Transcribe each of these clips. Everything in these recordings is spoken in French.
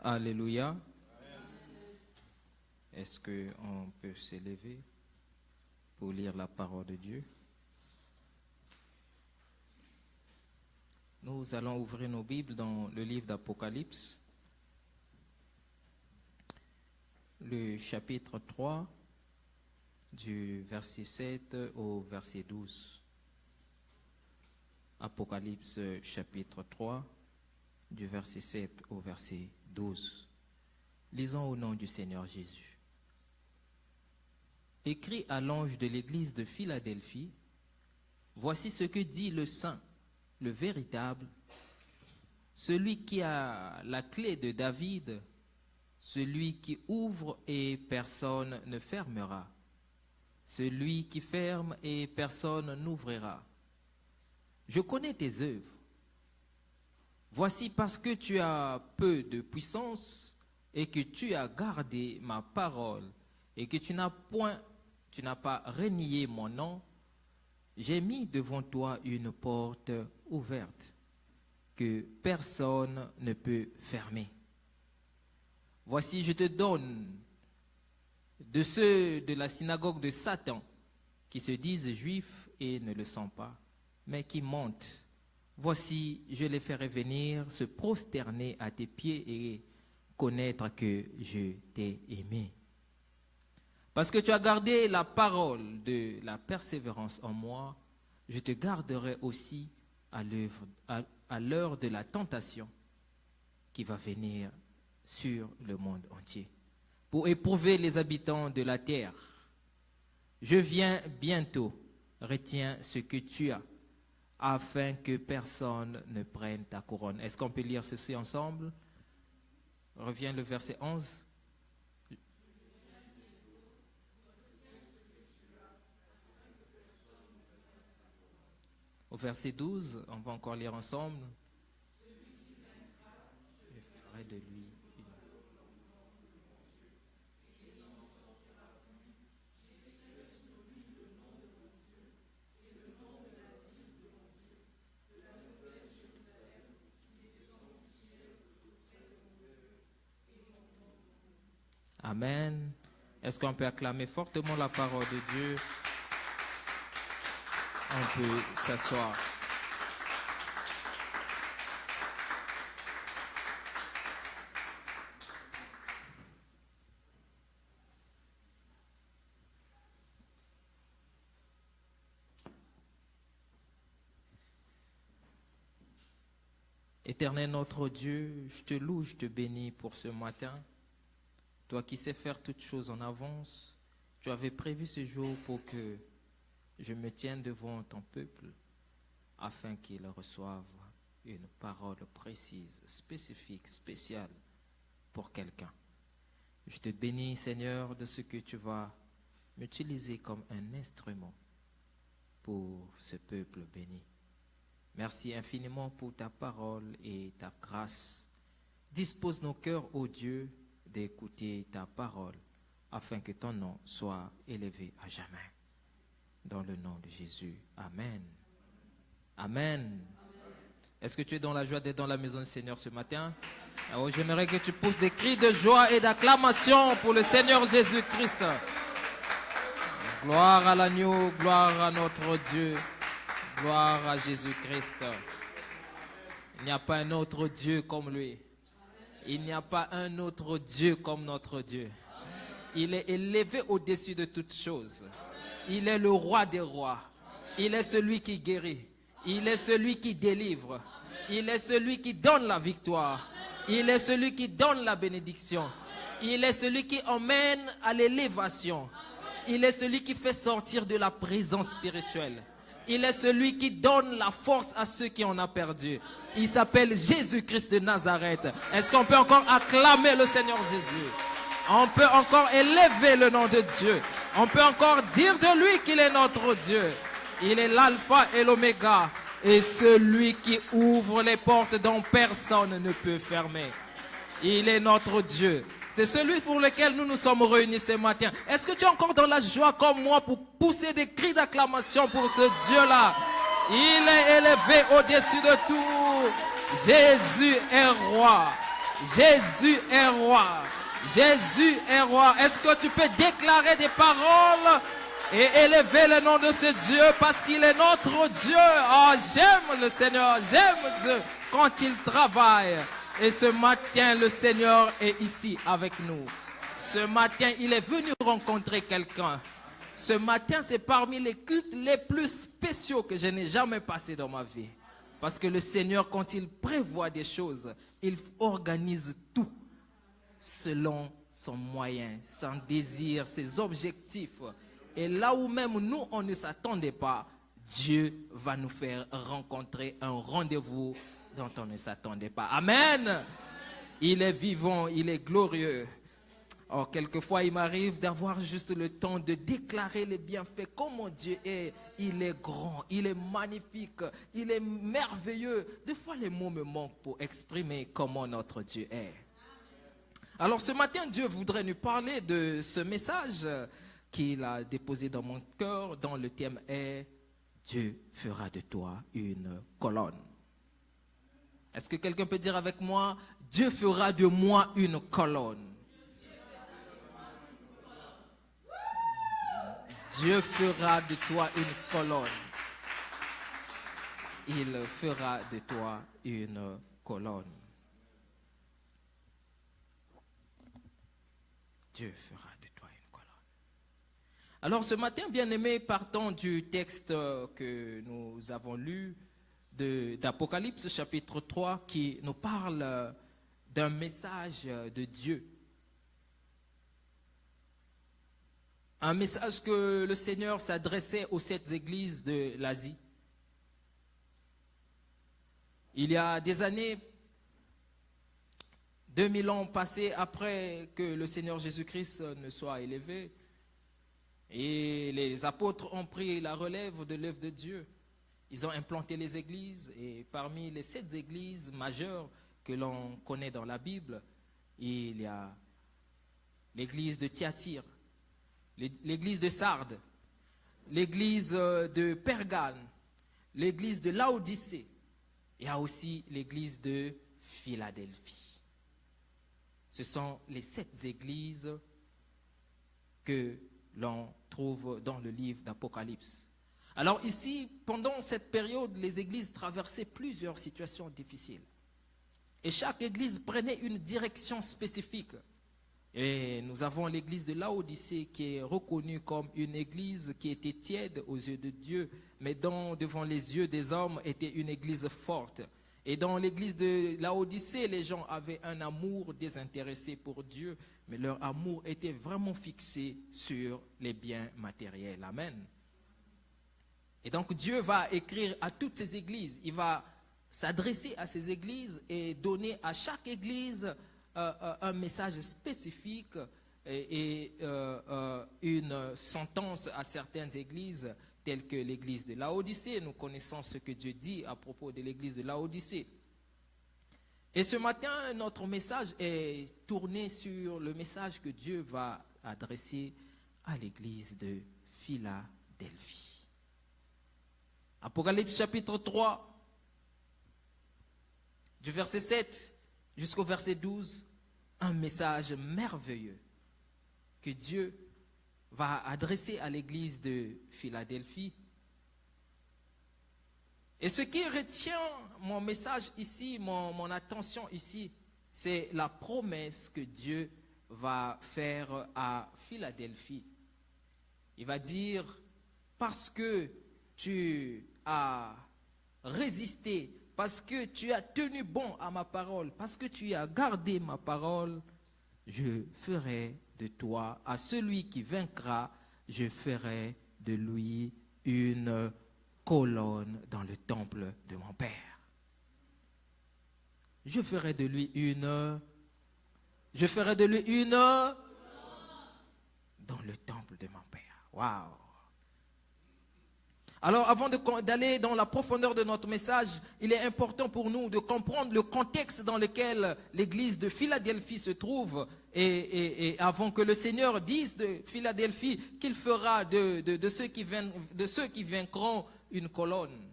Alléluia. Est-ce qu'on peut s'élever pour lire la parole de Dieu? Nous allons ouvrir nos Bibles dans le livre d'Apocalypse, le chapitre 3, du verset 7 au verset 12. Apocalypse chapitre 3, du verset 7 au verset 12. Lisons au nom du Seigneur Jésus. Écrit à l'ange de l'église de Philadelphie, voici ce que dit le Saint, le véritable, celui qui a la clé de David, celui qui ouvre et personne ne fermera, celui qui ferme et personne n'ouvrira. Je connais tes œuvres. Voici parce que tu as peu de puissance et que tu as gardé ma parole et que tu n'as pas renié mon nom, j'ai mis devant toi une porte ouverte que personne ne peut fermer. Voici, je te donne de ceux de la synagogue de Satan qui se disent juifs et ne le sont pas, mais qui mentent. Voici, je les ferai venir se prosterner à tes pieds et connaître que je t'ai aimé. Parce que tu as gardé la parole de la persévérance en moi, je te garderai aussi à l'heure de la tentation qui va venir sur le monde entier, pour éprouver les habitants de la terre. Je viens bientôt, retiens ce que tu as, afin que personne ne prenne ta couronne. Est-ce qu'on peut lire ceci ensemble? Revient le verset 11. Au verset 12, on va encore lire ensemble. Je ferai de lui une... Amen. Est-ce qu'on peut acclamer fortement la parole de Dieu? On peut s'asseoir. Éternel notre Dieu, je te loue, je te bénis pour ce matin. Toi qui sais faire toutes choses en avance, tu avais prévu ce jour pour que je me tienne devant ton peuple afin qu'il reçoive une parole précise, spécifique, spéciale pour quelqu'un. Je te bénis, Seigneur, de ce que tu vas m'utiliser comme un instrument pour ce peuple béni. Merci infiniment pour ta parole et ta grâce. Dispose nos cœurs, ô Dieu, d'écouter ta parole afin que ton nom soit élevé à jamais. Dans le nom de Jésus. Amen. Amen. Est-ce que tu es dans la joie d'être dans la maison du Seigneur ce matin? Alors, j'aimerais que tu pousses des cris de joie et d'acclamation pour le Seigneur Jésus-Christ. Gloire à l'agneau, gloire à notre Dieu, gloire à Jésus-Christ. Il n'y a pas un autre Dieu comme lui. Il n'y a pas un autre Dieu comme notre Dieu. Il est élevé au-dessus de toutes choses. Il est le roi des rois. Il est celui qui guérit. Il est celui qui délivre. Il est celui qui donne la victoire. Il est celui qui donne la bénédiction. Il est celui qui emmène à l'élévation. Il est celui qui fait sortir de la prison spirituelle. Il est celui qui donne la force à ceux qui en ont perdu. Il s'appelle Jésus-Christ de Nazareth. Est-ce qu'on peut encore acclamer le Seigneur Jésus? On peut encore élever le nom de Dieu. On peut encore dire de lui qu'il est notre Dieu. Il est l'alpha et l'oméga. Et celui qui ouvre les portes dont personne ne peut fermer. Il est notre Dieu. C'est celui pour lequel nous nous sommes réunis ce matin. Est-ce que tu es encore dans la joie comme moi pour pousser des cris d'acclamation pour ce Dieu-là? Il est élevé au-dessus de tout. Jésus est roi. Jésus est roi. Jésus est roi. Est-ce que tu peux déclarer des paroles et élever le nom de ce Dieu parce qu'il est notre Dieu? Oh, j'aime le Seigneur, j'aime Dieu quand il travaille. Et ce matin, le Seigneur est ici avec nous. Ce matin, il est venu rencontrer quelqu'un. Ce matin, c'est parmi les cultes les plus spéciaux que je n'ai jamais passés dans ma vie. Parce que le Seigneur, quand il prévoit des choses, il organise tout selon son moyen, son désir, ses objectifs. Et là où même nous, on ne s'attendait pas, Dieu va nous faire rencontrer un rendez-vous dont on ne s'attendait pas. Amen. Il est vivant, il est glorieux. Or, quelquefois, il m'arrive d'avoir juste le temps de déclarer les bienfaits. Comment Dieu est. Il est grand, il est magnifique, il est merveilleux. Des fois, les mots me manquent pour exprimer comment notre Dieu est. Alors, ce matin, Dieu voudrait nous parler de ce message qu'il a déposé dans mon cœur, dont le thème est « Dieu fera de toi une colonne ». Est-ce que quelqu'un peut dire avec moi « Dieu fera de moi une colonne ». Dieu fera de toi une colonne. Il fera de toi une colonne. Dieu fera de toi une colonne. Alors ce matin, bien-aimés, partons du texte que nous avons lu d'Apocalypse chapitre 3 qui nous parle d'un message de Dieu. Un message que le Seigneur s'adressait aux 7 églises de l'Asie. Il y a des années, 2000 ans passés après que le Seigneur Jésus-Christ ne soit élevé, et les apôtres ont pris la relève de l'œuvre de Dieu. Ils ont implanté les églises, et parmi les 7 églises majeures que l'on connaît dans la Bible, il y a l'église de Thyatire, l'église de Sardes, l'église de Pergame, l'église de Laodicée. Il y a aussi l'église de Philadelphie. Ce sont les 7 églises que l'on trouve dans le livre d'Apocalypse. Alors ici, pendant cette période, les églises traversaient plusieurs situations difficiles. Et chaque église prenait une direction spécifique. Et nous avons l'église de Laodicée qui est reconnue comme une église qui était tiède aux yeux de Dieu, mais dont, devant les yeux des hommes, était une église forte. Et dans l'église de Laodicée, les gens avaient un amour désintéressé pour Dieu, mais leur amour était vraiment fixé sur les biens matériels. Amen. Et donc Dieu va écrire à toutes ces églises, il va s'adresser à ces églises et donner à chaque église un message spécifique et une sentence à certaines églises, telles que l'église de Laodicée. Nous connaissons ce que Dieu dit à propos de l'église de Laodicée. Et ce matin, notre message est tourné sur le message que Dieu va adresser à l'église de Philadelphie. Apocalypse chapitre 3, du verset 7 jusqu'au verset 12, un message merveilleux que Dieu va adresser à l'église de Philadelphie. Et ce qui retient mon message ici, mon attention ici, c'est la promesse que Dieu va faire à Philadelphie. Il va dire, parce que tu as résisté, parce que tu as tenu bon à ma parole, parce que tu as gardé ma parole, je ferai de toi, à celui qui vaincra, je ferai de lui une colonne dans le temple de mon Père. Je ferai de lui une dans le temple de mon Père. Waouh! Alors, avant d'aller dans la profondeur de notre message, il est important pour nous de comprendre le contexte dans lequel l'église de Philadelphie se trouve. Et avant que le Seigneur dise de Philadelphie qu'il fera de ceux qui vaincront une colonne.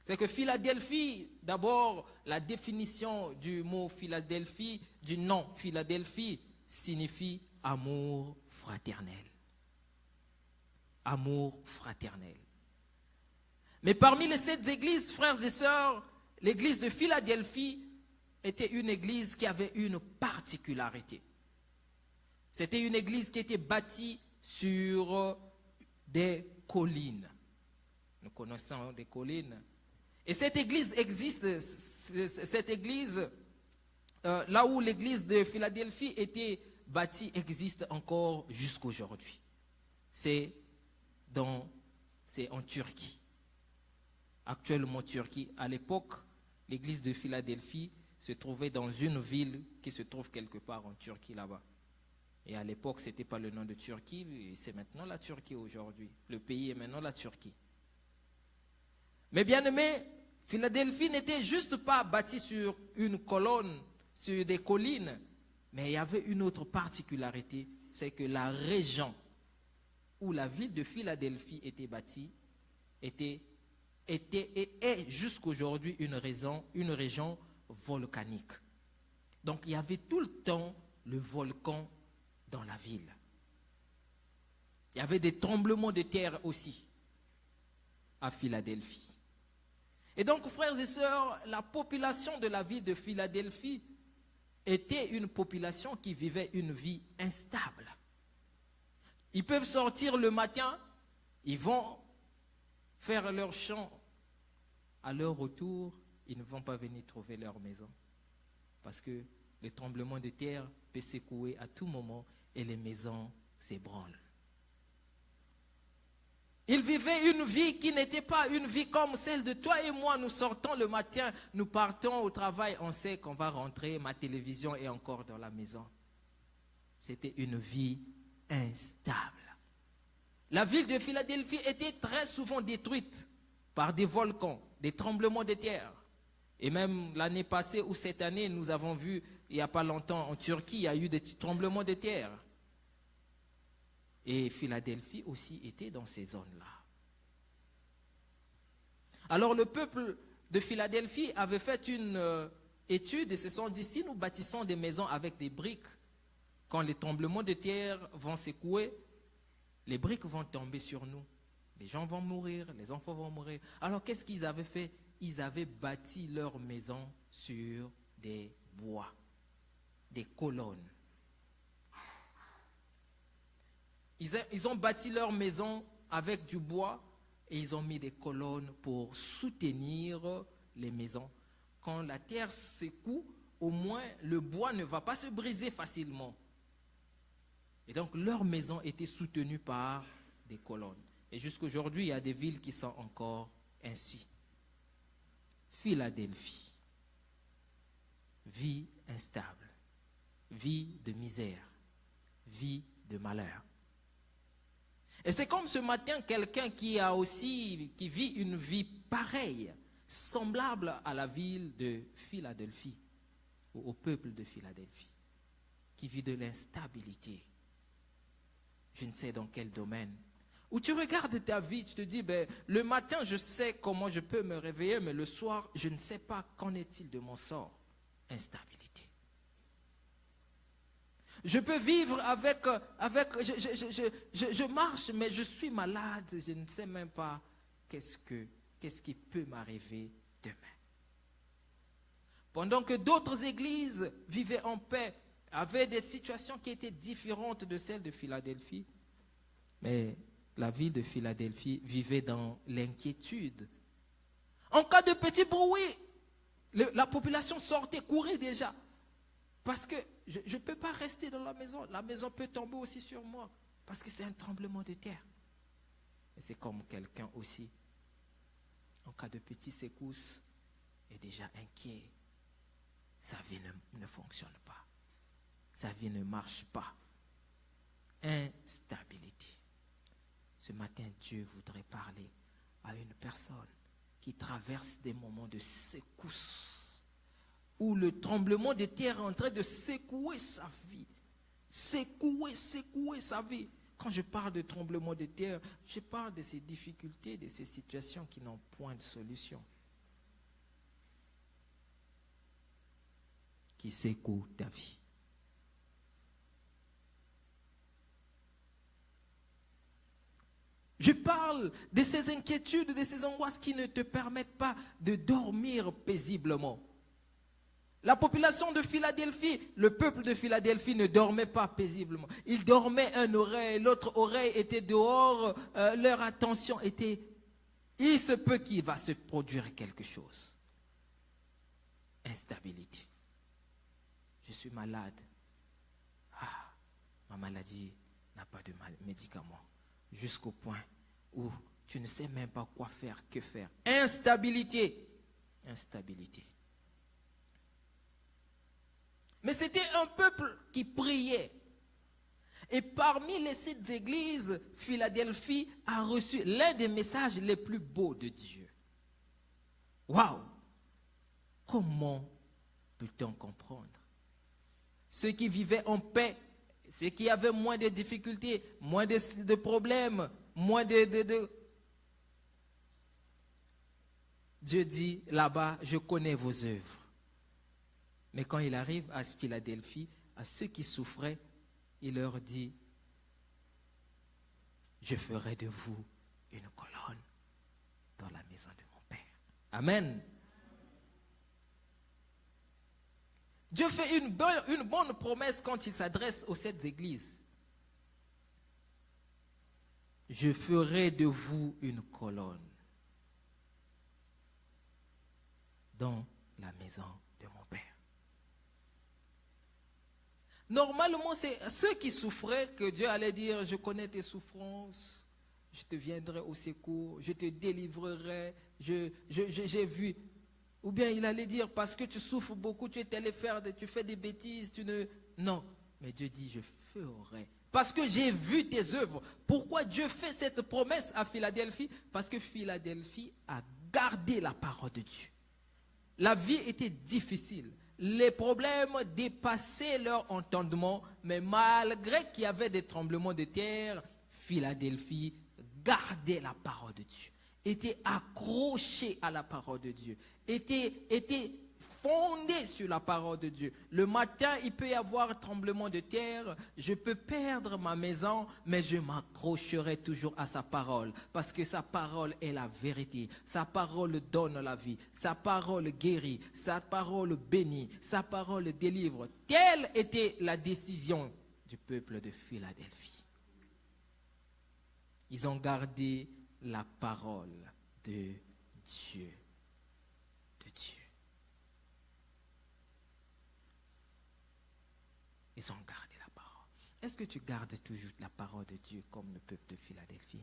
C'est que Philadelphie, d'abord, la définition du mot Philadelphie, du nom Philadelphie, signifie amour fraternel. Amour fraternel. Mais parmi les 7 églises, frères et sœurs, l'église de Philadelphie était une église qui avait une particularité. C'était une église qui était bâtie sur des collines. Nous connaissons des collines. Et cette église existe, cette église, là où l'église de Philadelphie était bâtie, existe encore jusqu'aujourd'hui. C'est en Turquie. Actuellement Turquie. À l'époque, l'église de Philadelphie se trouvait dans une ville qui se trouve quelque part en Turquie là-bas. Et à l'époque, ce n'était pas le nom de Turquie, c'est maintenant la Turquie aujourd'hui. Le pays est maintenant la Turquie. Mais bien aimé, Philadelphie n'était juste pas bâtie sur une colonne, sur des collines, mais il y avait une autre particularité, c'est que la région où la ville de Philadelphie était bâtie était et est jusqu'aujourd'hui une région volcanique. Donc il y avait tout le temps le volcan dans la ville. Il y avait des tremblements de terre aussi à Philadelphie. Et donc, frères et sœurs, la population de la ville de Philadelphie était une population qui vivait une vie instable. Ils peuvent sortir le matin, ils vont faire leur chant. À leur retour, ils ne vont pas venir trouver leur maison. Parce que le tremblement de terre peut secouer à tout moment et les maisons s'ébranlent. Ils vivaient une vie qui n'était pas une vie comme celle de toi et moi. Nous sortons le matin, nous partons au travail, on sait qu'on va rentrer, ma télévision est encore dans la maison. C'était une vie instable. La ville de Philadelphie était très souvent détruite par des volcans, des tremblements de terre. Et même l'année passée ou cette année, nous avons vu, il n'y a pas longtemps, en Turquie, il y a eu des tremblements de terre. Et Philadelphie aussi était dans ces zones-là. Alors le peuple de Philadelphie avait fait une étude et se sont dit, si nous bâtissons des maisons avec des briques, quand les tremblements de terre vont secouer, les briques vont tomber sur nous. Les gens vont mourir, les enfants vont mourir. Alors qu'est-ce qu'ils avaient fait? Ils avaient bâti leur maison sur des bois, des colonnes. Ils ont bâti leur maison avec du bois et ils ont mis des colonnes pour soutenir les maisons. Quand la terre secoue, au moins le bois ne va pas se briser facilement. Et donc leur maison était soutenue par des colonnes. Et jusqu'aujourd'hui, il y a des villes qui sont encore ainsi. Philadelphie, vie instable, vie de misère, vie de malheur. Et c'est comme ce matin quelqu'un qui vit une vie pareille, semblable à la ville de Philadelphie, ou au peuple de Philadelphie, qui vit de l'instabilité. Je ne sais dans quel domaine. Où tu regardes ta vie, tu te dis, le matin, je sais comment je peux me réveiller, mais le soir, je ne sais pas qu'en est-il de mon sort. Instabilité. Je peux vivre je marche, mais je suis malade, je ne sais même pas qu'est-ce qui peut m'arriver demain. Pendant que d'autres églises vivaient en paix, avaient des situations qui étaient différentes de celles de Philadelphie, mais la ville de Philadelphie vivait dans l'inquiétude. En cas de petit bruit, la population sortait, courait déjà. Parce que je ne peux pas rester dans la maison peut tomber aussi sur moi, parce que c'est un tremblement de terre. Et c'est comme quelqu'un aussi, en cas de petite secousse, est déjà inquiet. Sa vie ne fonctionne pas. Sa vie ne marche pas. Instabilité. Ce matin, Dieu voudrait parler à une personne qui traverse des moments de secousse, où le tremblement de terre est en train de secouer sa vie. Secouer sa vie. Quand je parle de tremblement de terre, je parle de ces difficultés, de ces situations qui n'ont point de solution. qui secoue ta vie. Je parle de ces inquiétudes, de ces angoisses qui ne te permettent pas de dormir paisiblement. La population de Philadelphie, le peuple de Philadelphie ne dormait pas paisiblement. Ils dormaient une oreille, l'autre oreille était dehors, leur attention était... Il se peut qu'il va se produire quelque chose. Instabilité. Je suis malade. Ah, ma maladie n'a pas de médicament. Jusqu'au point où tu ne sais même pas quoi faire, que faire. Instabilité. Instabilité. Mais c'était un peuple qui priait. Et parmi les 7 églises, Philadelphie a reçu l'un des messages les plus beaux de Dieu. Waouh! Comment peut-on comprendre? Ceux qui vivaient en paix, ceux qui avaient moins de difficultés, moins de problèmes, moins de... Dieu dit là-bas, je connais vos œuvres. Mais quand il arrive à Philadelphie, à ceux qui souffraient, il leur dit, je ferai de vous une colonne dans la maison de mon Père. Amen. Dieu fait une bonne promesse quand il s'adresse aux 7 églises. Je ferai de vous une colonne dans la maison de mon Père. Normalement, c'est ceux qui souffraient que Dieu allait dire, je connais tes souffrances, je te viendrai au secours, je te délivrerai, j'ai vu. Ou bien il allait dire, parce que tu souffres beaucoup, tu es allé tu fais des bêtises, tu ne... Non, mais Dieu dit, je ferai. Parce que j'ai vu tes œuvres. Pourquoi Dieu fait cette promesse à Philadelphie? Parce que Philadelphie a gardé la parole de Dieu. La vie était difficile. Les problèmes dépassaient leur entendement, mais malgré qu'il y avait des tremblements de terre, Philadelphie gardait la parole de Dieu, était accroché à la parole de Dieu, était fondé sur la parole de Dieu. Le matin, il peut y avoir un tremblement de terre, je peux perdre ma maison, mais je m'accrocherai toujours à sa parole, parce que sa parole est la vérité, sa parole donne la vie, sa parole guérit, sa parole bénit, sa parole délivre. Telle était la décision du peuple de Philadelphie. Ils ont gardé la parole de Dieu. Ils ont gardé la parole. Est-ce que tu gardes toujours la parole de Dieu comme le peuple de Philadelphie?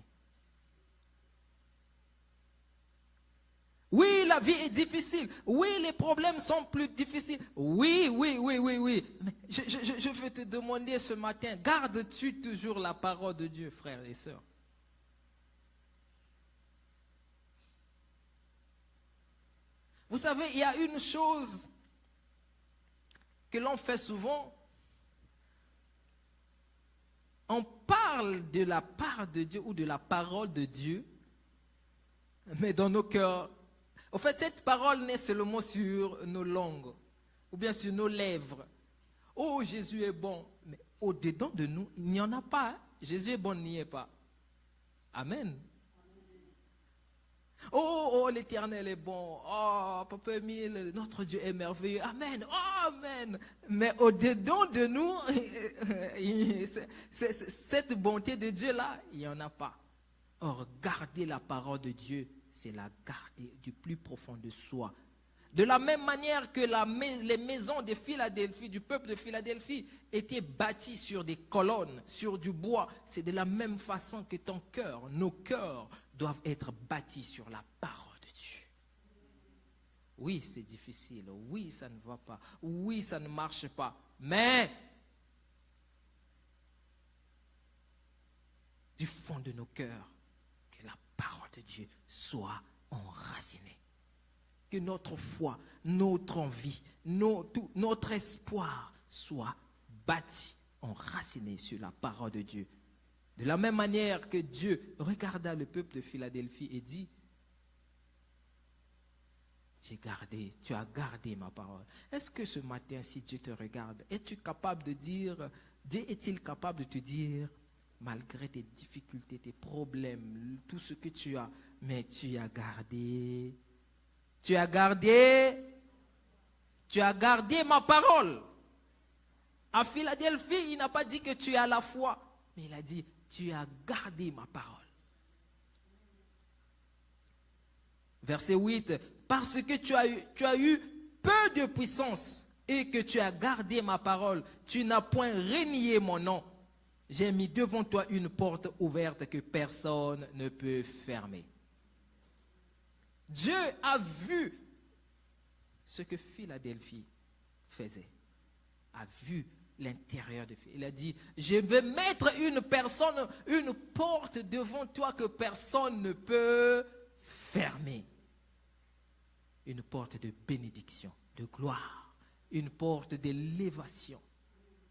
Oui, la vie est difficile. Oui, les problèmes sont plus difficiles. Oui. Mais je veux te demander ce matin, gardes-tu toujours la parole de Dieu, frères et sœurs? Vous savez, il y a une chose que l'on fait souvent. On parle de la part de Dieu ou de la parole de Dieu, mais dans nos cœurs, en fait, cette parole n'est seulement sur nos langues ou bien sur nos lèvres. Oh, Jésus est bon, mais au-dedans de nous, il n'y en a pas. Jésus est bon, il n'y est pas. Amen. Oh, l'Éternel est bon. Oh, Papa Émile, notre Dieu est merveilleux. Amen. Oh, amen. Mais au-dedans de nous, cette bonté de Dieu-là, il n'y en a pas. Or, garder la parole de Dieu, c'est la garder du plus profond de soi. De la même manière que les maisons de Philadelphie, du peuple de Philadelphie, étaient bâties sur des colonnes, sur du bois, c'est de la même façon que ton cœur, nos cœurs, doivent être bâtis sur la parole de Dieu. Oui, c'est difficile. Oui, ça ne va pas. Oui, ça ne marche pas. Mais du fond de nos cœurs, que la parole de Dieu soit enracinée. Que notre foi, notre envie, notre espoir soit bâti, enraciné sur la parole de Dieu. De la même manière que Dieu regarda le peuple de Philadelphie et dit, tu as gardé ma parole. Est-ce que ce matin, si Dieu te regarde, es-tu capable de dire, Dieu est-il capable de te dire, malgré tes difficultés, tes problèmes, tout ce que tu as, mais tu as gardé ma parole. À Philadelphie, il n'a pas dit que tu as la foi, mais il a dit, tu as gardé ma parole. Verset 8, parce que tu as eu peu de puissance et que tu as gardé ma parole, tu n'as point renié mon nom. J'ai mis devant toi une porte ouverte que personne ne peut fermer. Dieu a vu ce que Philadelphie faisait, a vu l'intérieur de Philadelphie. Il a dit, je vais mettre une porte devant toi que personne ne peut fermer. Une porte de bénédiction, de gloire, une porte d'élévation.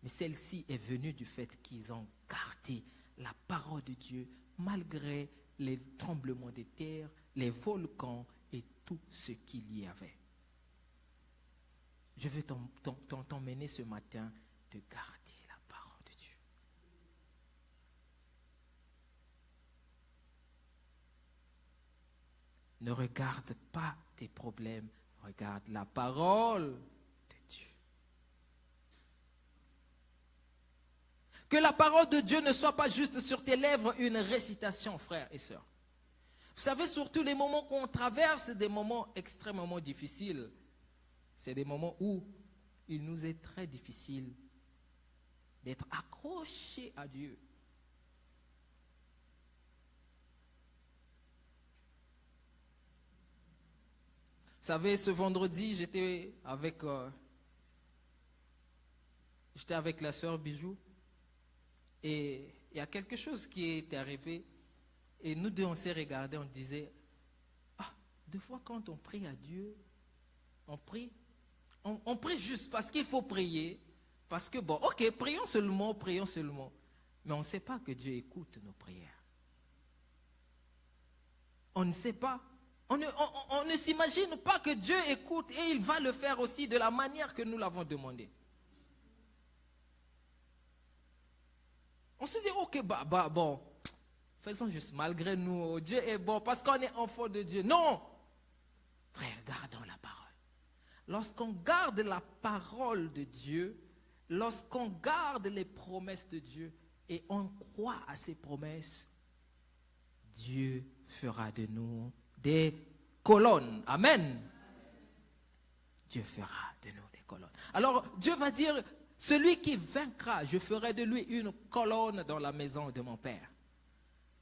Mais celle-ci est venue du fait qu'ils ont gardé la parole de Dieu malgré les tremblements de terre, les volcans et tout ce qu'il y avait. Je veux t'emmener ce matin de garder la parole de Dieu. Ne regarde pas tes problèmes, regarde la parole de Dieu. Que la parole de Dieu ne soit pas juste sur tes lèvres une récitation, frères et sœurs. Vous savez, surtout les moments qu'on traverse, des moments extrêmement difficiles, c'est des moments où il nous est très difficile d'être accrochés à Dieu. Vous savez, ce vendredi, j'étais avec la sœur Bijou et il y a quelque chose qui est arrivé et nous deux on s'est regardés, on disait, deux fois quand on prie à Dieu, on prie juste parce qu'il faut prier, parce que bon, ok, prions seulement, mais on ne sait pas que Dieu écoute nos prières. On ne sait pas. On ne s'imagine pas que Dieu écoute et il va le faire aussi de la manière que nous l'avons demandé. On se dit, ok, bon, faisons juste malgré nous, Dieu est bon parce qu'on est enfant de Dieu. Non, frère, gardons la parole. Lorsqu'on garde la parole de Dieu, lorsqu'on garde les promesses de Dieu et on croit à ses promesses, Dieu fera de nous des colonnes. Amen. Dieu fera de nous des colonnes. Alors Dieu va dire, celui qui vaincra, je ferai de lui une colonne dans la maison de mon Père.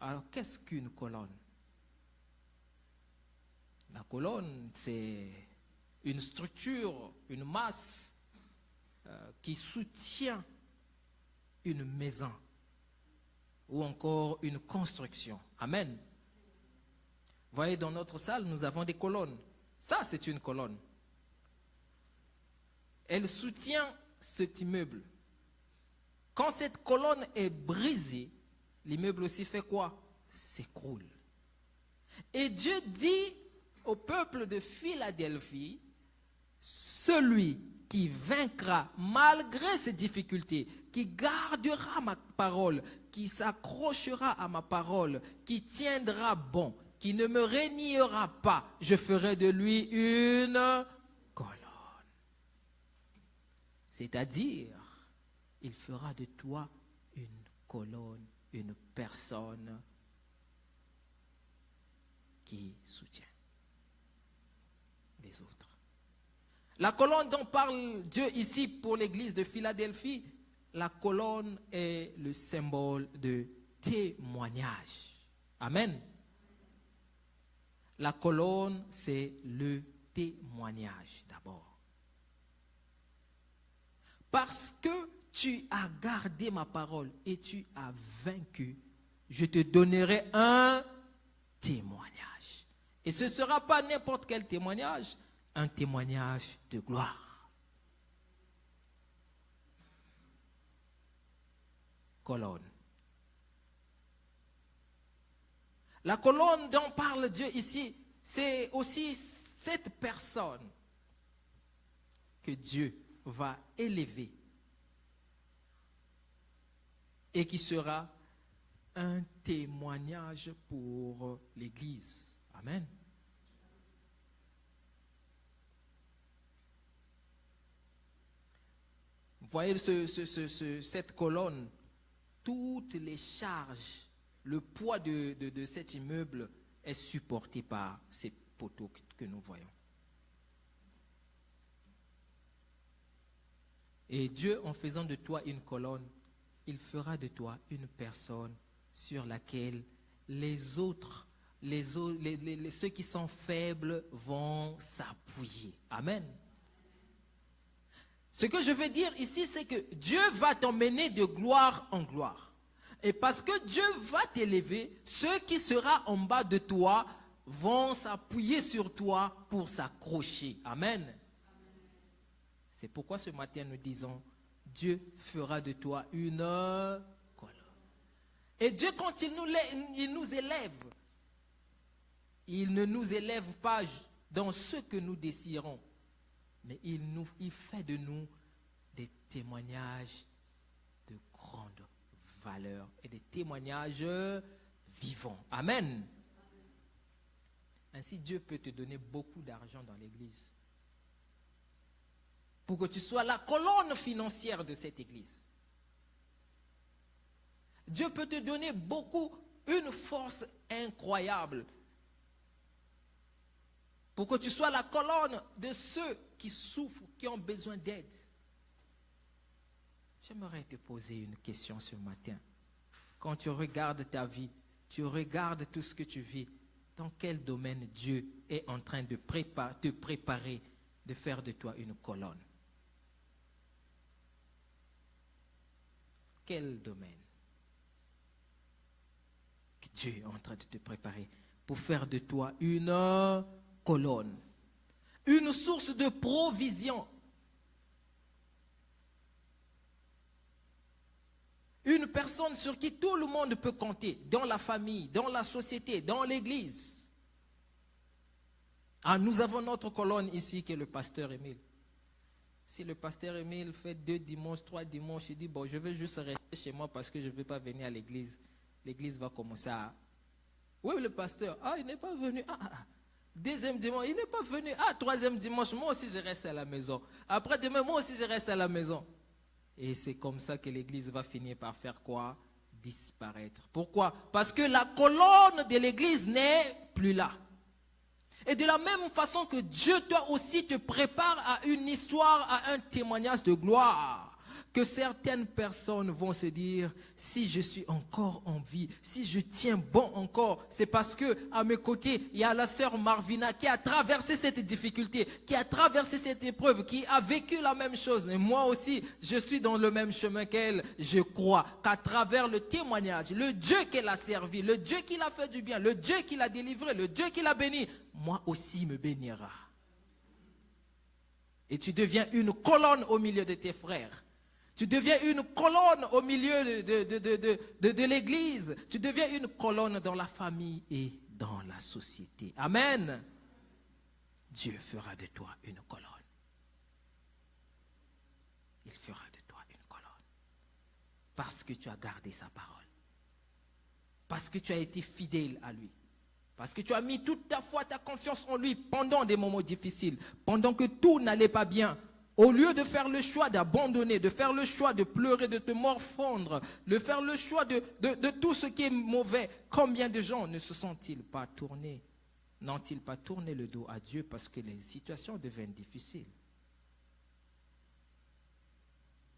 Alors qu'est-ce qu'une colonne? La colonne, c'est une structure, une masse qui soutient une maison ou encore une construction. Amen. Vous voyez, dans notre salle, nous avons des colonnes. Ça, c'est une colonne. Elle soutient cet immeuble. Quand cette colonne est brisée, l'immeuble aussi fait quoi? S'écroule. Et Dieu dit au peuple de Philadelphie, celui qui vaincra malgré ses difficultés, qui gardera ma parole, qui s'accrochera à ma parole, qui tiendra bon, qui ne me reniera pas, je ferai de lui une colonne. C'est-à-dire, il fera de toi une colonne, une personne qui soutient les autres. La colonne dont parle Dieu ici pour l'église de Philadelphie, la colonne est le symbole de témoignage. Amen. La colonne, c'est le témoignage d'abord. Parce que tu as gardé ma parole et tu as vaincu, je te donnerai un témoignage. Et ce ne sera pas n'importe quel témoignage, un témoignage de gloire. Colonne. La colonne dont parle Dieu ici, c'est aussi cette personne que Dieu va élever et qui sera un témoignage pour l'Église. Amen. Vous voyez cette colonne, toutes les charges, le poids de cet immeuble est supporté par ces poteaux que nous voyons. Et Dieu, en faisant de toi une colonne, il fera de toi une personne sur laquelle les autres, ceux qui sont faibles vont s'appuyer. Amen. Ce que je veux dire ici, c'est que Dieu va t'emmener de gloire en gloire. Et parce que Dieu va t'élever, ceux qui seront en bas de toi vont s'appuyer sur toi pour s'accrocher. Amen. C'est pourquoi ce matin nous disons, Dieu fera de toi une colonne. Et Dieu, quand il nous élève, il ne nous élève pas dans ce que nous désirons, mais il fait de nous des témoignages de grande valeur et des témoignages vivants. Amen. Ainsi, Dieu peut te donner beaucoup d'argent dans l'église pour que tu sois la colonne financière de cette église. Dieu peut te donner une force incroyable pour que tu sois la colonne de ceux qui souffrent, qui ont besoin d'aide. J'aimerais te poser une question ce matin. Quand tu regardes ta vie, tu regardes tout ce que tu vis, dans quel domaine Dieu est en train de te préparer, de faire de toi une colonne? Quel domaine que Dieu est en train de te préparer pour faire de toi une colonne, une source de provision, une personne sur qui tout le monde peut compter, dans la famille, dans la société, dans l'église. Ah, nous avons notre colonne ici qui est le pasteur Émile. Si le pasteur Émile fait 2 dimanches, 3 dimanches, il dit, bon, je vais juste rester chez moi parce que je ne vais pas venir à l'église. L'église va commencer à... Oui, le pasteur, il n'est pas venu. Deuxième dimanche, il n'est pas venu. Troisième dimanche, moi aussi je reste à la maison. Après demain, moi aussi je reste à la maison. Et c'est comme ça que l'église va finir par faire quoi? Disparaître. Pourquoi? Parce que la colonne de l'église n'est plus là. Et de la même façon que Dieu, toi aussi, te prépare à une histoire, à un témoignage de gloire. Que certaines personnes vont se dire, si je suis encore en vie, si je tiens bon encore, c'est parce que à mes côtés, il y a la sœur Marvina qui a traversé cette difficulté, qui a traversé cette épreuve, qui a vécu la même chose. Et moi aussi, je suis dans le même chemin qu'elle. Je crois qu'à travers le témoignage, le Dieu qu'elle a servi, le Dieu qui l'a fait du bien, le Dieu qui l'a délivré, le Dieu qui l'a béni, moi aussi me bénira. Et tu deviens une colonne au milieu de tes frères. Tu deviens une colonne au milieu de l'église. Tu deviens une colonne dans la famille et dans la société. Amen. Dieu fera de toi une colonne. Il fera de toi une colonne. Parce que tu as gardé sa parole. Parce que tu as été fidèle à lui. Parce que tu as mis toute ta foi, ta confiance en lui pendant des moments difficiles. Pendant que tout n'allait pas bien. Au lieu de faire le choix d'abandonner, de faire le choix de pleurer, de te morfondre, de faire le choix de tout ce qui est mauvais, combien de gens ne se sont-ils pas tournés, n'ont-ils pas tourné le dos à Dieu parce que les situations deviennent difficiles?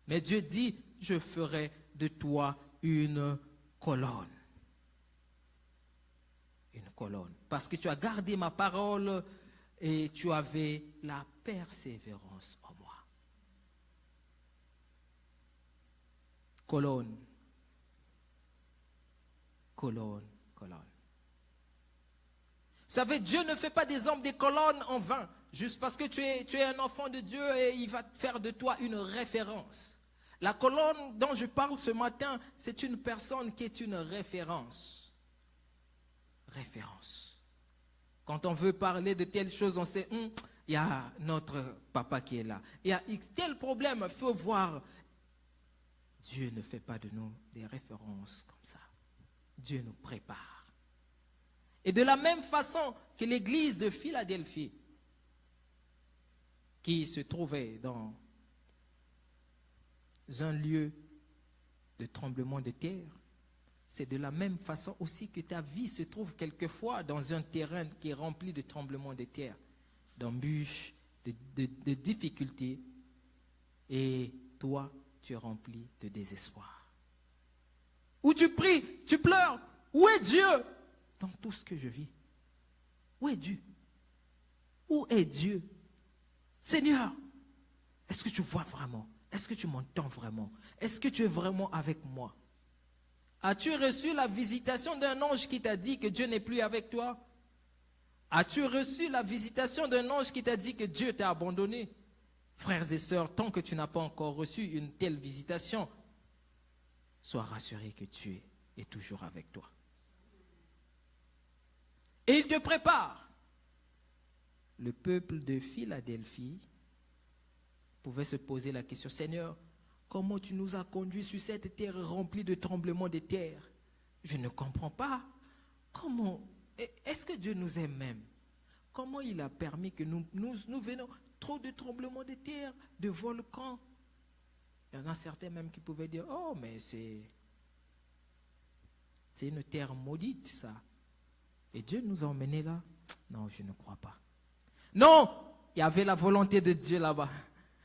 Mais Dieu dit, je ferai de toi une colonne. Une colonne. Parce que tu as gardé ma parole et tu avais la persévérance en moi. Colonne, colonne, colonne. Vous savez, Dieu ne fait pas des hommes des colonnes en vain. Juste parce que tu es un enfant de Dieu et il va faire de toi une référence. La colonne dont je parle ce matin, c'est une personne qui est une référence. Référence. Quand on veut parler de telle chose, on sait, il y a notre papa qui est là. Il y a tel problème, il faut voir. Dieu ne fait pas de nous des références comme ça. Dieu nous prépare. Et de la même façon que l'église de Philadelphie, qui se trouvait dans un lieu de tremblement de terre, c'est de la même façon aussi que ta vie se trouve quelquefois dans un terrain qui est rempli de tremblements de terre, d'embûches, de difficultés. Et toi, tu es rempli de désespoir. Où tu pries, tu pleures. Où est Dieu dans tout ce que je vis? Où est Dieu? Où est Dieu? Seigneur, est-ce que tu vois vraiment? Est-ce que tu m'entends vraiment? Est-ce que tu es vraiment avec moi? As-tu reçu la visitation d'un ange qui t'a dit que Dieu n'est plus avec toi? As-tu reçu la visitation d'un ange qui t'a dit que Dieu t'a abandonné? Frères et sœurs, tant que tu n'as pas encore reçu une telle visitation, sois rassuré que Dieu est toujours avec toi. Et il te prépare. Le peuple de Philadelphie pouvait se poser la question, Seigneur, comment tu nous as conduits sur cette terre remplie de tremblements de terre? Je ne comprends pas. Comment? Est-ce que Dieu nous aime même? Comment il a permis que nous venions trop de tremblements de terre, de volcans? Il y en a certains même qui pouvaient dire, oh, mais c'est une terre maudite, ça. Et Dieu nous a emmenés là? Non, je ne crois pas. Non, il y avait la volonté de Dieu là-bas.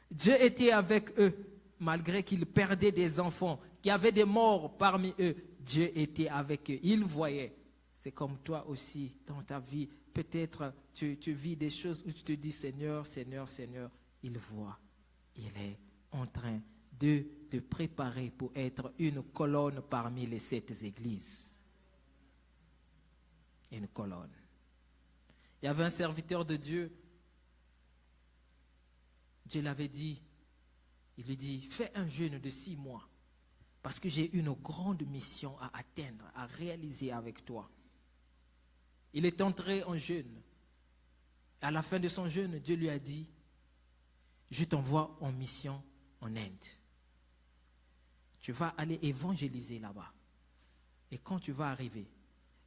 Dieu était avec eux, malgré qu'ils perdaient des enfants, qu'il y avait des morts parmi eux. Dieu était avec eux, il voyait. C'est comme toi aussi, dans ta vie. Peut-être tu vis des choses où tu te dis, Seigneur, Seigneur, Seigneur. Il voit, il est en train de te préparer pour être une colonne parmi les 7 églises. Une colonne. Il y avait un serviteur de Dieu. Dieu l'avait dit, il lui dit, fais un jeûne de 6 mois, parce que j'ai une grande mission à atteindre, à réaliser avec toi. Il est entré en jeûne. À la fin de son jeûne, Dieu lui a dit, je t'envoie en mission en Inde. Tu vas aller évangéliser là-bas. Et quand tu vas arriver,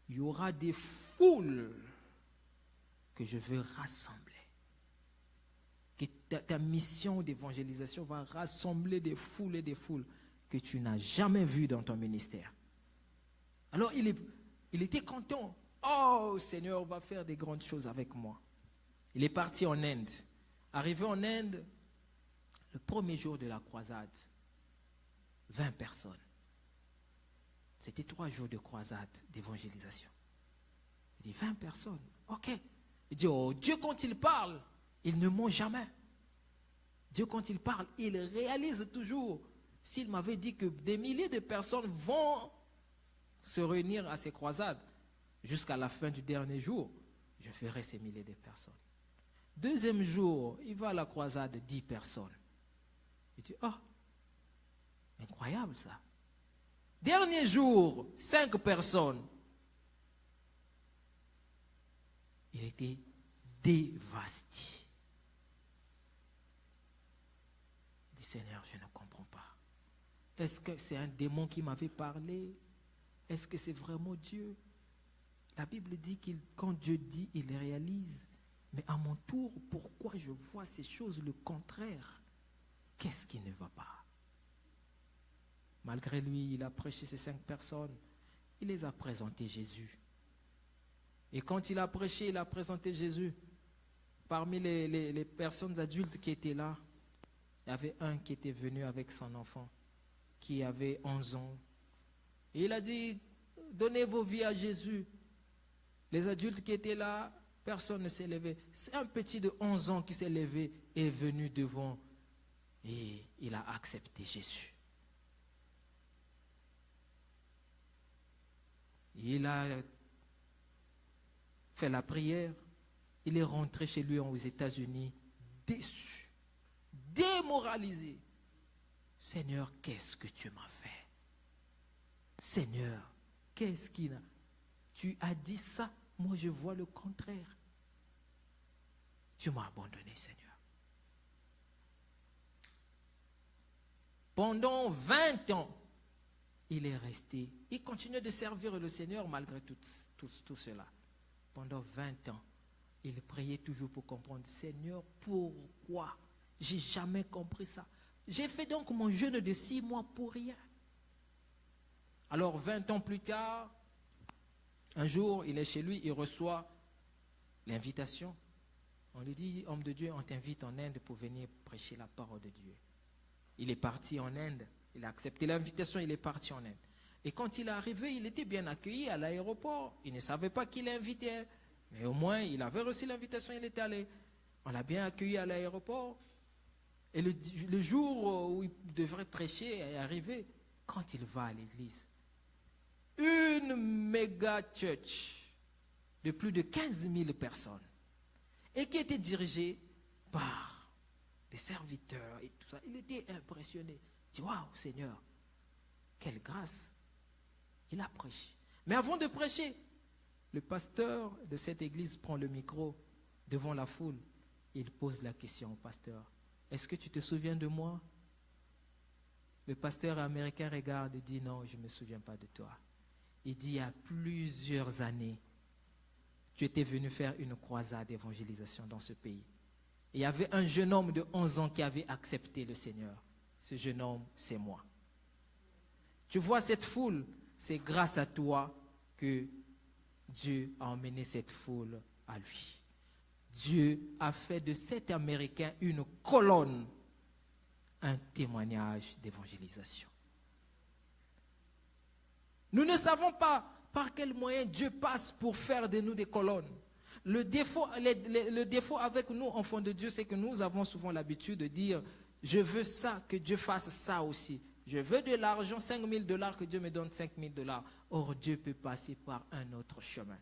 il y aura des foules que je veux rassembler. Que ta mission d'évangélisation va rassembler des foules et des foules que tu n'as jamais vues dans ton ministère. Alors il était content. Oh, Seigneur, va faire des grandes choses avec moi. Il est parti en Inde. Arrivé en Inde, le premier jour de la croisade, 20 personnes. C'était 3 jours de croisade, d'évangélisation. Il dit 20 personnes. Ok. Il dit, oh, Dieu quand il parle, il ne ment jamais. Dieu quand il parle, il réalise toujours. S'il m'avait dit que des milliers de personnes vont se réunir à ces croisades, jusqu'à la fin du dernier jour, je ferai ces milliers de personnes. Deuxième jour, il va à la croisade, 10 personnes. Il dit, oh, incroyable ça. Dernier jour, 5 personnes. Il était dévasté. Il dit, Seigneur, je ne comprends pas. Est-ce que c'est un démon qui m'avait parlé? Est-ce que c'est vraiment Dieu? La Bible dit que quand Dieu dit, il réalise. Mais à mon tour, pourquoi je vois ces choses le contraire? Qu'est-ce qui ne va pas? Malgré lui, il a prêché ces 5 personnes. Il les a présentées Jésus. Et quand il a prêché, il a présenté Jésus. Parmi les personnes adultes qui étaient là, il y avait un qui était venu avec son enfant, qui avait 11 ans. Et il a dit, donnez vos vies à Jésus. Les adultes qui étaient là, personne ne s'est levé. C'est un petit de 11 ans qui s'est levé et est venu devant. Et il a accepté Jésus. Il a fait la prière. Il est rentré chez lui aux États-Unis, déçu, démoralisé. Seigneur, qu'est-ce que tu m'as fait? Seigneur, qu'est-ce qu'il a? Tu as dit ça, moi je vois le contraire. tu m'as abandonné, Seigneur. Pendant 20 ans, il est resté. Il continue de servir le Seigneur malgré tout cela. Pendant 20 ans, il priait toujours pour comprendre, Seigneur, pourquoi? J'ai jamais compris ça. J'ai fait donc mon jeûne de 6 mois pour rien. Alors 20 ans plus tard, un jour, il est chez lui, il reçoit l'invitation. On lui dit, homme de Dieu, on t'invite en Inde pour venir prêcher la parole de Dieu. Il est parti en Inde, il a accepté l'invitation, il est parti en Inde. Et quand il est arrivé, il était bien accueilli à l'aéroport. Il ne savait pas qui l'invitait, mais au moins il avait reçu l'invitation, il était allé. On l'a bien accueilli à l'aéroport. Et le jour où il devrait prêcher est arrivé, quand il va à l'église, une méga church de plus de 15 000 personnes et qui était dirigée par des serviteurs et tout ça. Il était impressionné. Il dit, waouh, Seigneur, quelle grâce. Il a prêché. Mais avant de prêcher, le pasteur de cette église prend le micro devant la foule. Il pose la question au pasteur. Est-ce que tu te souviens de moi? Le pasteur américain regarde et dit, non, je ne me souviens pas de toi. Il dit, il y a plusieurs années, tu étais venu faire une croisade d'évangélisation dans ce pays. Et il y avait un jeune homme de 11 ans qui avait accepté le Seigneur. Ce jeune homme, c'est moi. Tu vois cette foule, c'est grâce à toi que Dieu a emmené cette foule à lui. Dieu a fait de cet Américain une colonne, un témoignage d'évangélisation. Nous ne savons pas par quel moyen Dieu passe pour faire de nous des colonnes. Le défaut avec nous, enfants de Dieu, c'est que nous avons souvent l'habitude de dire, je veux ça, que Dieu fasse ça aussi. Je veux de l'argent, $5 000, que Dieu me donne $5 000. Or, Dieu peut passer par un autre chemin.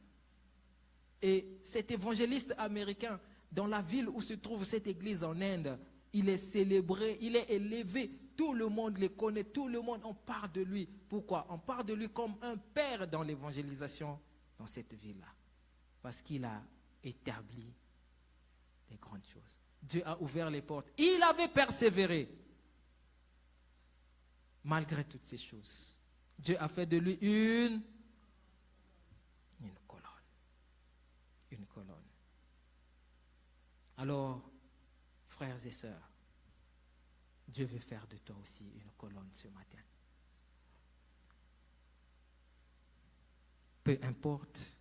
Et cet évangéliste américain, dans la ville où se trouve cette église en Inde, il est célébré, il est élevé. Tout le monde le connaît, tout le monde, on parle de lui. Pourquoi? On parle de lui comme un père dans l'évangélisation dans cette ville-là. Parce qu'il a établi des grandes choses. Dieu a ouvert les portes. Il avait persévéré. Malgré toutes ces choses. Dieu a fait de lui une colonne. Une colonne. Alors, frères et sœurs, Dieu veut faire de toi aussi une colonne ce matin. Peu importe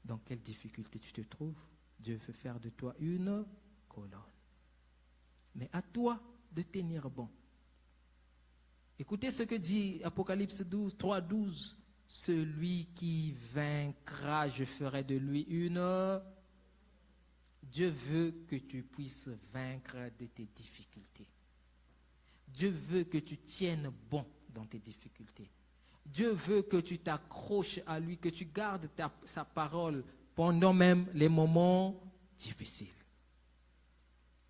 dans quelle difficulté tu te trouves, Dieu veut faire de toi une colonne. Mais à toi de tenir bon. Écoutez ce que dit Apocalypse 3:12. Celui qui vaincra, je ferai de lui une... Dieu veut que tu puisses vaincre de tes difficultés. Dieu veut que tu tiennes bon dans tes difficultés. Dieu veut que tu t'accroches à lui, que tu gardes sa parole pendant même les moments difficiles.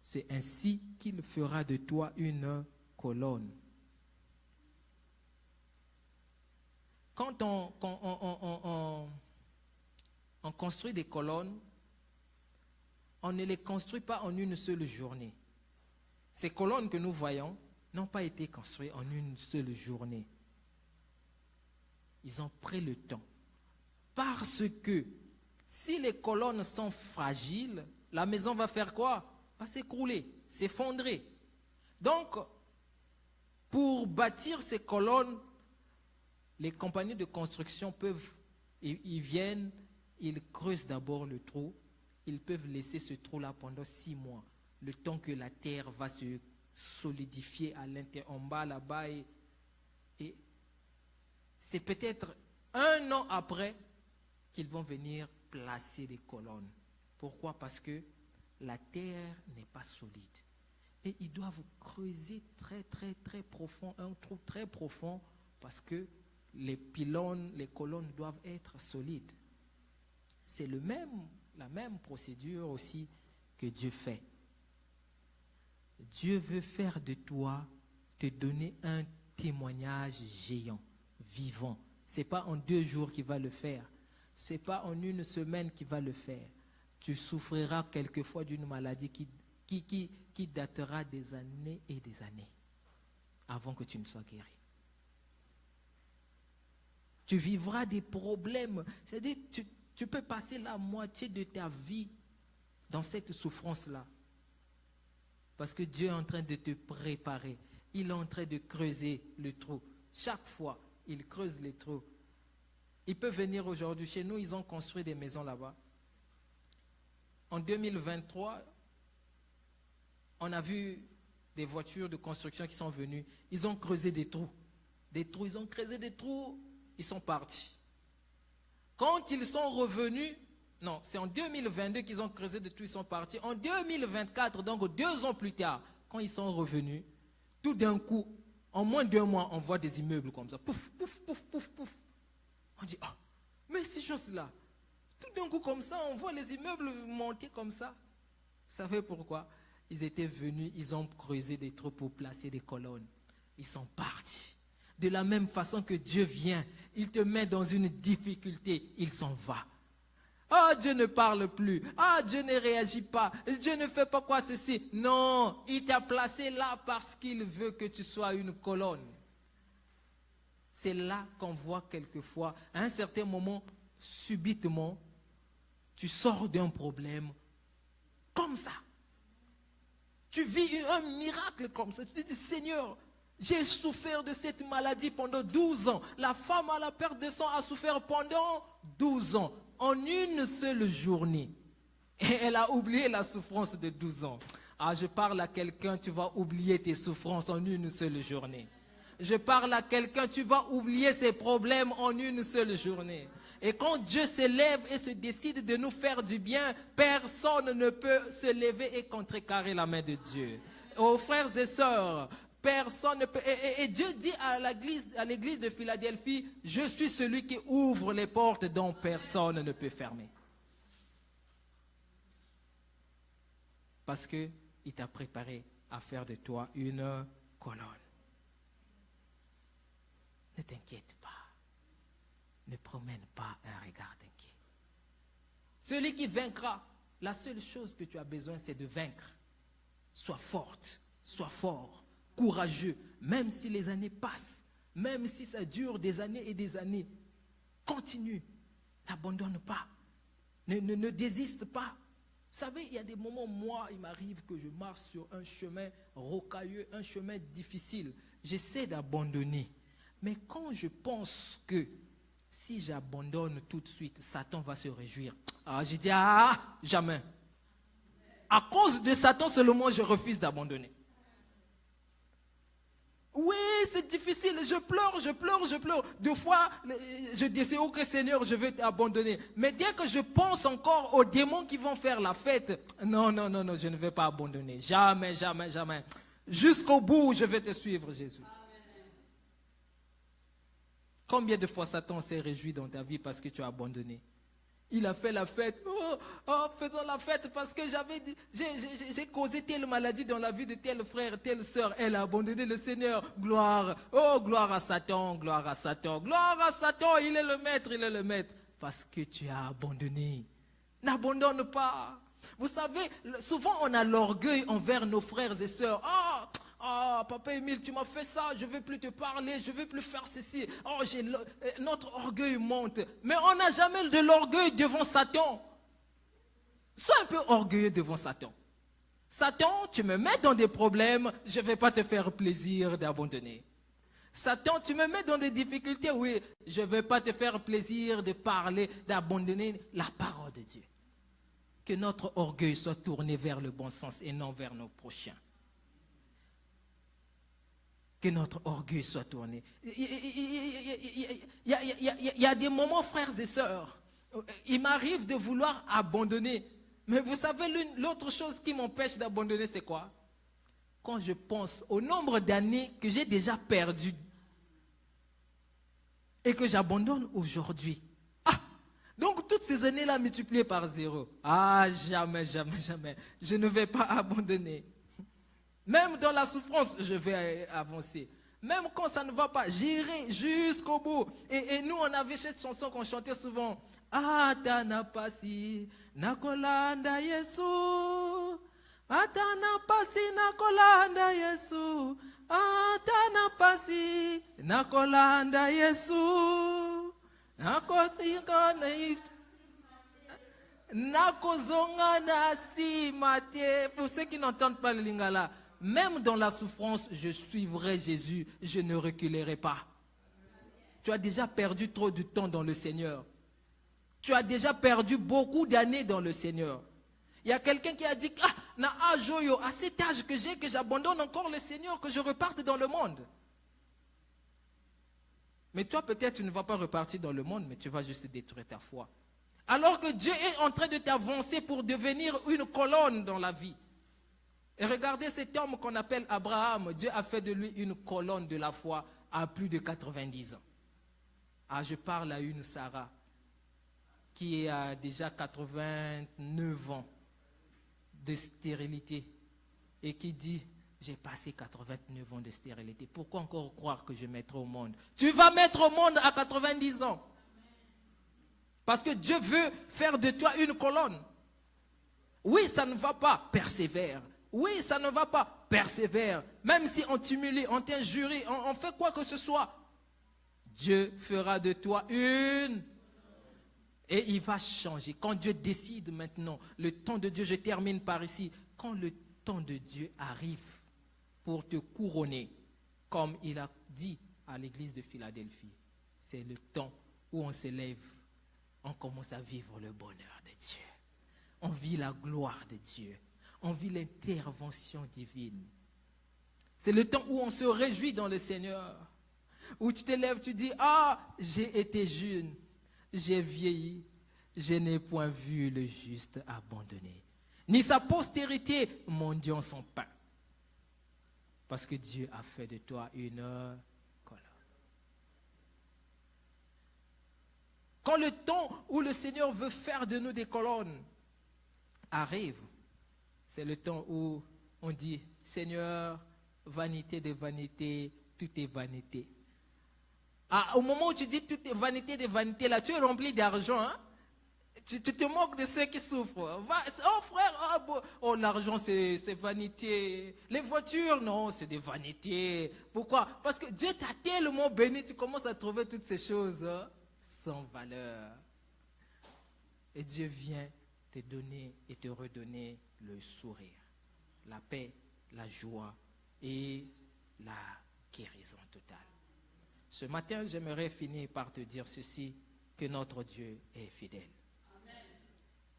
C'est ainsi qu'il fera de toi une colonne. Quand on construit des colonnes, on ne les construit pas en une seule journée. Ces colonnes que nous voyons n'ont pas été construites en une seule journée. Ils ont pris le temps. Parce que si les colonnes sont fragiles, la maison va faire quoi? Va s'écrouler, s'effondrer. Donc, pour bâtir ces colonnes, les compagnies de construction peuvent, ils viennent, ils creusent d'abord le trou. Ils peuvent laisser ce trou-là pendant 6 mois, le temps que la terre va se solidifier à l'intérieur, en bas, là-bas. Et c'est peut-être 1 an après qu'ils vont venir placer des colonnes. Pourquoi? Parce que la terre n'est pas solide. Et ils doivent creuser très, très, très profond, un trou très profond, parce que les pylônes, les colonnes doivent être solides. C'est la même procédure aussi que Dieu fait. Dieu veut faire de toi, te donner un témoignage géant, vivant. Ce n'est pas en 2 jours qu'il va le faire. Ce n'est pas en 1 semaine qu'il va le faire. tu souffriras quelquefois d'une maladie qui datera des années et des années avant que tu ne sois guéri. Tu vivras des problèmes. C'est-à-dire, tu peux passer la moitié de ta vie dans cette souffrance-là. Parce que Dieu est en train de te préparer. Il est en train de creuser le trou. Chaque fois, il creuse les trous. Il peut venir aujourd'hui. Chez nous, ils ont construit des maisons là-bas. En 2023, on a vu des voitures de construction qui sont venues. Ils ont creusé des trous. Ils ont creusé des trous. Ils sont partis. Quand ils sont revenus, non, c'est en 2022 qu'ils ont creusé des trous, ils sont partis. En 2024, donc 2 ans plus tard, quand ils sont revenus, tout d'un coup, en moins d'1 mois, on voit des immeubles comme ça. Pouf, pouf, pouf, pouf, pouf. On dit, ah, mais ces choses-là, tout d'un coup comme ça, on voit les immeubles monter comme ça. Vous savez pourquoi? Ils étaient venus, ils ont creusé des trous pour placer des colonnes. Ils sont partis. De la même façon que Dieu vient, il te met dans une difficulté, il s'en va. Ah, Dieu ne parle plus. Ah, Dieu ne réagit pas. Dieu ne fait pas quoi ceci. Non, il t'a placé là parce qu'il veut que tu sois une colonne. C'est là qu'on voit quelquefois, à un certain moment, subitement, tu sors d'un problème comme ça. Tu vis un miracle comme ça. Tu te dis, Seigneur, j'ai souffert de cette maladie pendant 12 ans. La femme à la perte de sang a souffert pendant 12 ans. En une seule journée. Et elle a oublié la souffrance de 12 ans. Ah, je parle à quelqu'un, tu vas oublier tes souffrances en une seule journée. Je parle à quelqu'un, tu vas oublier ses problèmes en une seule journée. Et quand Dieu se lève et se décide de nous faire du bien, personne ne peut se lever et contrecarrer la main de Dieu. Oh, frères et sœurs, personne ne peut. Et Dieu dit à l'église de Philadelphie, je suis celui qui ouvre les portes dont personne ne peut fermer. Parce qu'il t'a préparé à faire de toi une colonne. Ne t'inquiète pas. Ne promène pas un regard inquiet. Celui qui vaincra, la seule chose que tu as besoin, c'est de vaincre. Sois forte, sois fort, courageux, même si les années passent, même si ça dure des années et des années. Continue, n'abandonne pas, ne désiste pas. Vous savez, il y a des moments, moi, il m'arrive que je marche sur un chemin rocailleux, un chemin difficile. J'essaie d'abandonner. Mais quand je pense que si j'abandonne tout de suite, Satan va se réjouir. Ah, je dis, jamais. À cause de Satan seulement, je refuse d'abandonner. Oui, c'est difficile, je pleure. 2 fois, je dis, ok Seigneur, je vais t'abandonner. Mais dès que je pense encore aux démons qui vont faire la fête, non, je ne vais pas abandonner. Jamais. Jusqu'au bout, je vais te suivre, Jésus. Combien de fois Satan s'est réjoui dans ta vie parce que tu as abandonné? Il a fait la fête. Faisons la fête parce que j'ai causé telle maladie dans la vie de tel frère, telle sœur. Elle a abandonné le Seigneur. Gloire. Oh, gloire à Satan, gloire à Satan. Gloire à Satan, il est le maître. Parce que tu as abandonné. N'abandonne pas. Vous savez, souvent on a l'orgueil envers nos frères et sœurs. Papa Émile, tu m'as fait ça, je ne vais plus te parler, je ne vais plus faire ceci. Notre orgueil monte. Mais on n'a jamais de l'orgueil devant Satan. Sois un peu orgueilleux devant Satan. Satan, tu me mets dans des problèmes, je ne vais pas te faire plaisir d'abandonner. Satan, tu me mets dans des difficultés, oui, je ne vais pas te faire plaisir de parler, d'abandonner la parole de Dieu. Que notre orgueil soit tourné vers le bon sens et non vers nos prochains. Que notre orgueil soit tourné. Il y a des moments, frères et sœurs, il m'arrive de vouloir abandonner. Mais vous savez, l'autre chose qui m'empêche d'abandonner, c'est quoi? Quand je pense au nombre d'années que j'ai déjà perdu et que j'abandonne aujourd'hui. Donc toutes ces années-là multipliées par 0. Jamais. Je ne vais pas abandonner. Même dans la souffrance, je vais avancer. Même quand ça ne va pas, j'irai jusqu'au bout. Et nous, on avait cette chanson qu'on chantait souvent. ata napasi nakolanda Yesu, ata napasi nakolanda Yesu, ata napasi nakolanda Yesu, nakotika nakozonga na si mate. Pour ceux qui n'entendent pas le lingala, même dans la souffrance, je suivrai Jésus, je ne reculerai pas. Tu as déjà perdu trop de temps dans le Seigneur. Tu as déjà perdu beaucoup d'années dans le Seigneur. Il y a quelqu'un qui a dit, à cet âge que j'ai, que j'abandonne encore le Seigneur, que je reparte dans le monde. Mais toi, peut-être, tu ne vas pas repartir dans le monde, mais tu vas juste détruire ta foi. Alors que Dieu est en train de t'avancer pour devenir une colonne dans la vie. Et regardez cet homme qu'on appelle Abraham. Dieu a fait de lui une colonne de la foi à plus de 90 ans. Ah, je parle à une Sarah qui a déjà 89 ans de stérilité et qui dit, j'ai passé 89 ans de stérilité. Pourquoi encore croire que je mettrai au monde? Tu vas mettre au monde à 90 ans. Parce que Dieu veut faire de toi une colonne. Oui, ça ne va pas, persévère. Oui, ça ne va pas, persévère. Même si on t'humilie, on t'injurie, on fait quoi que ce soit, Dieu fera de toi une. Et il va changer. Quand Dieu décide maintenant, le temps de Dieu, je termine par ici. Quand le temps de Dieu arrive pour te couronner, comme il a dit à l'église de Philadelphie, c'est le temps où on se lève, on commence à vivre le bonheur de Dieu. On vit la gloire de Dieu. On vit l'intervention divine. C'est le temps où on se réjouit dans le Seigneur. Où tu te lèves, tu dis, j'ai été jeune, j'ai vieilli, je n'ai point vu le juste abandonné, ni sa postérité mendiant son pain. Parce que Dieu a fait de toi une colonne. Quand le temps où le Seigneur veut faire de nous des colonnes arrive, c'est le temps où on dit, Seigneur, vanité de vanité, tout est vanité. Au moment où tu dis tout est vanité de vanité, là, tu es rempli d'argent. Hein? Tu te moques de ceux qui souffrent. Frère, l'argent c'est vanité. Les voitures, non, c'est des vanités. Pourquoi? Parce que Dieu t'a tellement béni, tu commences à trouver toutes ces choses sans valeur. Et Dieu vient te donner et te redonner le sourire, la paix, la joie et la guérison totale. Ce matin, j'aimerais finir par te dire ceci, que notre Dieu est fidèle. Amen.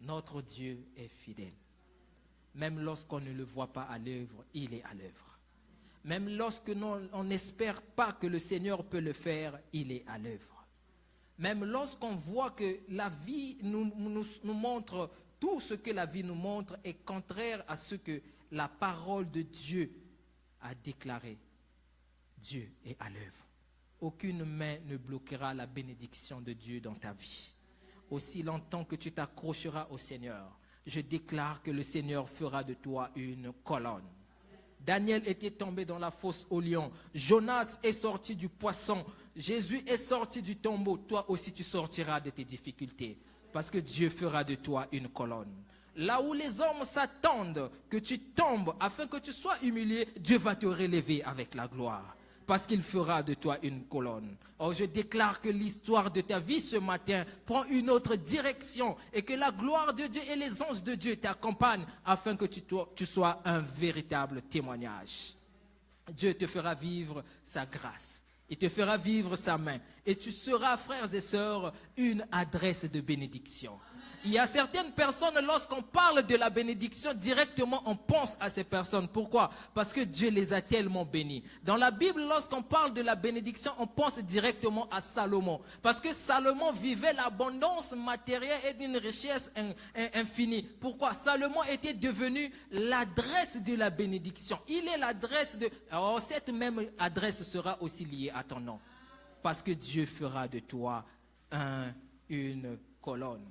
Notre Dieu est fidèle. Même lorsqu'on ne le voit pas à l'œuvre, il est à l'œuvre. Même lorsque on n'espère pas que le Seigneur peut le faire, il est à l'œuvre. Même lorsqu'on voit que la vie nous montre, tout ce que la vie nous montre est contraire à ce que la parole de Dieu a déclaré, Dieu est à l'œuvre. Aucune main ne bloquera la bénédiction de Dieu dans ta vie. Aussi longtemps que tu t'accrocheras au Seigneur, je déclare que le Seigneur fera de toi une colonne. Daniel était tombé dans la fosse au lion. Jonas est sorti du poisson. Jésus est sorti du tombeau. Toi aussi tu sortiras de tes difficultés. Parce que Dieu fera de toi une colonne. Là où les hommes s'attendent que tu tombes afin que tu sois humilié, Dieu va te relever avec la gloire. Parce qu'il fera de toi une colonne. Or, je déclare que l'histoire de ta vie ce matin prend une autre direction et que la gloire de Dieu et les anges de Dieu t'accompagnent afin que tu sois un véritable témoignage. Dieu te fera vivre sa grâce. Il te fera vivre sa main. Et tu seras, frères et sœurs, une adresse de bénédiction. Il y a certaines personnes, lorsqu'on parle de la bénédiction, directement on pense à ces personnes. Pourquoi? Parce que Dieu les a tellement bénis. Dans la Bible, lorsqu'on parle de la bénédiction, on pense directement à Salomon. Parce que Salomon vivait l'abondance matérielle et d'une richesse infinie. Pourquoi? Salomon était devenu l'adresse de la bénédiction. Il est l'adresse de... Alors cette même adresse sera aussi liée à ton nom. Parce que Dieu fera de toi une colonne.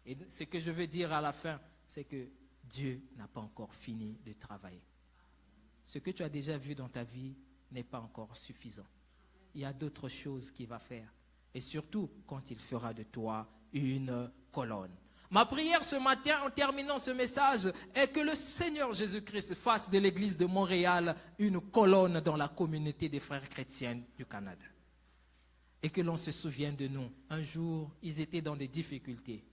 Et ce que je veux dire à la fin, c'est que Dieu n'a pas encore fini de travailler. Ce que tu as déjà vu dans ta vie n'est pas encore suffisant. Il y a d'autres choses qu'il va faire. Et surtout, quand il fera de toi une colonne. Ma prière ce matin, en terminant ce message, est que le Seigneur Jésus-Christ fasse de l'Église de Montréal une colonne dans la communauté des frères chrétiens du Canada. Et que l'on se souvienne de nous. Un jour, ils étaient dans des difficultés.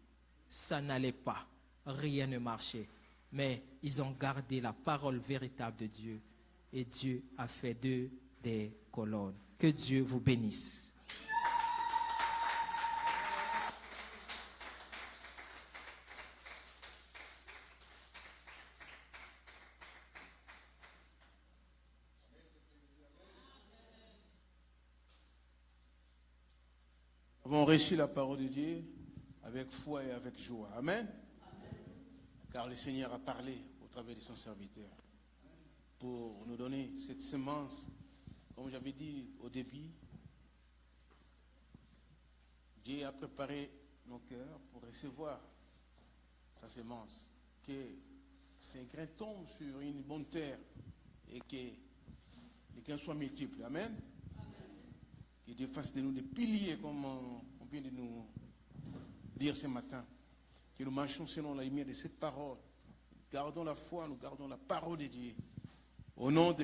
Ça n'allait pas. Rien ne marchait. Mais ils ont gardé la parole véritable de Dieu. Et Dieu a fait d'eux des colonnes. Que Dieu vous bénisse. Nous avons reçu la parole de Dieu avec foi et avec joie. Amen. Car le Seigneur a parlé au travers de son serviteur pour nous donner cette semence. Comme j'avais dit au début, Dieu a préparé nos cœurs pour recevoir sa semence. Que ces grains tombent sur une bonne terre et que les grains soient multiples. Amen. Que Dieu fasse de nous des piliers, comme on vient de nous dire ce matin. Que nous marchions selon la lumière de cette parole. Nous gardons la foi, nous gardons la parole de Dieu. Au nom de